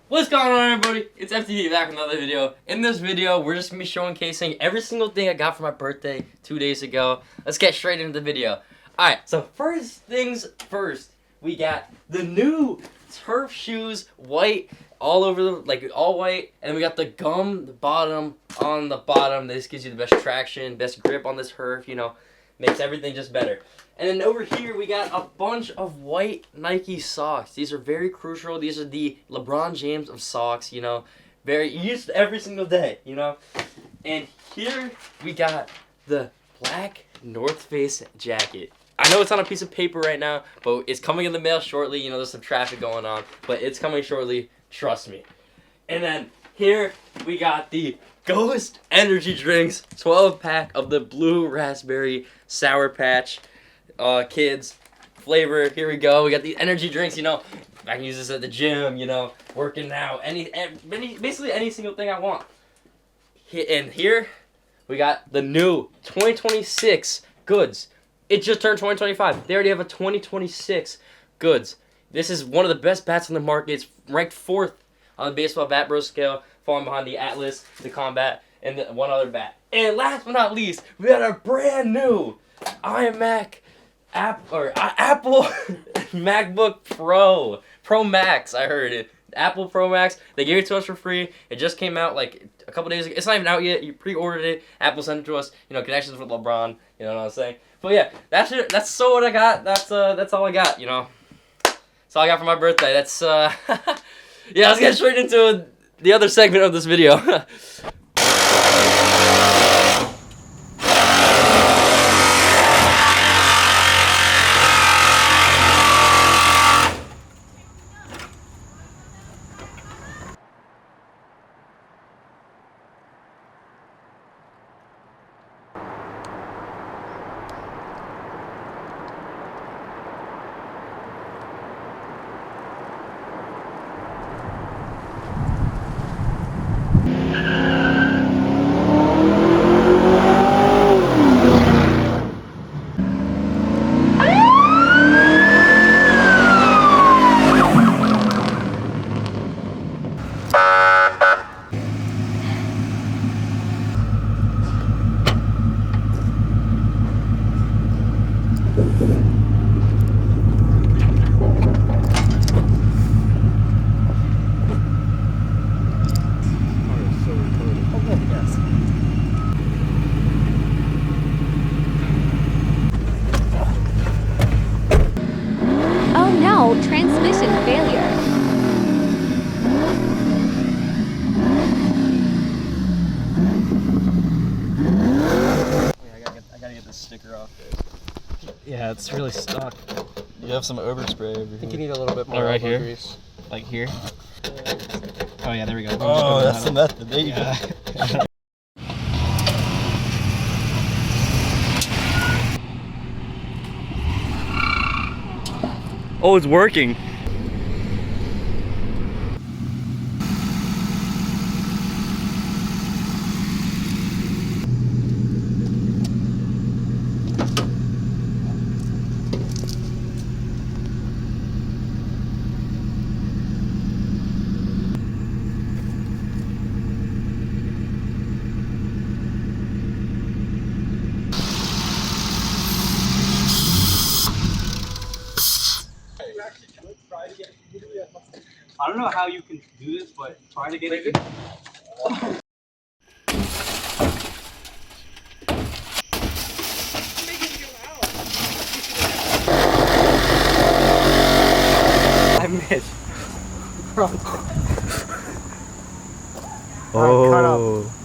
What's going on, everybody? It's FTD back with another video. In this video, we're just going to be showcasing every single thing I got for my birthday 2 days ago. Let's get straight into the video. Alright, so first things first, we got the new turf shoes, white, all over the, like all white, and we got the gum, the bottom, on the bottom. This gives you the best traction, best grip on this turf, you know, makes everything just better. And then over here, we got a bunch of white Nike socks. These are very crucial. These are the LeBron James of socks, you know. Very used every single day, you know. And here we got the black North Face jacket. I know it's on a piece of paper right now, but it's coming in the mail shortly. You know, there's some traffic going on, but it's coming shortly. Trust me. And then here we got the Ghost Energy Drinks 12-pack of the Blue Raspberry Sour Patch Kids flavor. Here we go. We got the energy drinks, you know. I can use this at the gym, you know, working out, basically any single thing I want. And here we got the new 2026 goods. It just turned 2025. They already have a 2026 goods. This is one of the best bats on the market. It's ranked 4th on the baseball bat bro scale, falling behind the Atlas, the Combat, and the one other bat. And last but not least, we got a brand new Apple MacBook Pro Max. I heard it. Apple Pro Max. They gave it to us for free. It just came out like a couple days ago. It's not even out yet. You pre-ordered it. Apple sent it to us. You know, connections with LeBron. You know what I'm saying? But yeah, that's it. That's so what I got. That's all I got. You know, that's all I got for my birthday. That's yeah. Let's get straight into the other segment of this video. Transmission failure. I gotta get this sticker off. Yeah, it's really stuck. You have some overspray over here. I think you need a little bit more right here. grease. Like here? Oh yeah, there we go. Oh, that's the method. There you go. Oh, it's working. I don't know how you can do this, but try to get it. I missed. Oh. Cut up.